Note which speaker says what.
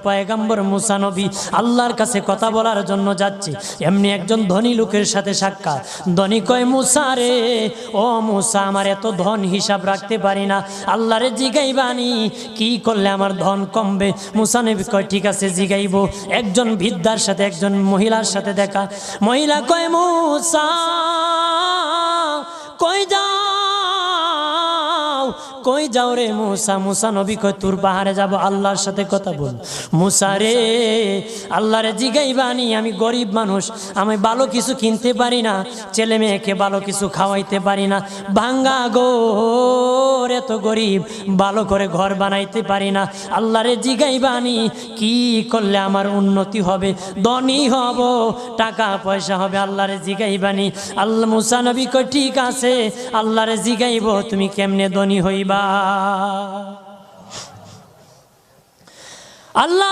Speaker 1: পয়গম্বর মুসা নবী আল্লাহর কাছে কথা বলার জন্য যাচ্ছে, এমনি একজন ধনী লোকের সাথে সাক্ষাৎ। ধনী কয়, মুসা রে, ও মুসা, আমার এত ধন হিসাব রাখতে পারি না, আল্লাহরে জিগাইবানি কি করলে আমার ধন কমবে? মুসা নবী কয়, ঠিক আছে জিগাইব। একজন বৃদ্ধার সাথে, একজন মহিলার সাথে দেখা। মহিলা কয়, মুসা কই যাও, কই যাও রে মুসা? মুসা নবী কয়, তোর পাহাড়ে যাব, আল্লাহর সাথে কথা বল। মুসা রে, আল্লাহরে জিগাইবানি, আমি গরিব মানুষ, আমি ভালো কিছু কিনতে পারি না, ছেলে মেয়েকে ভালো কিছু খাওয়াইতে পারি না, ভাঙ্গা ঘর, এত গরিব, ভালো করে ঘর বানাইতে পারি না, আল্লাহরে জিগাইবানি কি করলে আমার উন্নতি হবে, ধনী হব, টাকা পয়সা হবে, আল্লাহরে জিগাইবানি। আল্লাহ মুসা নবী কয়, ঠিক আছে, আল্লাহরে জিগাইব, তুমি কেমনে ধনী হইবা। আল্লাহ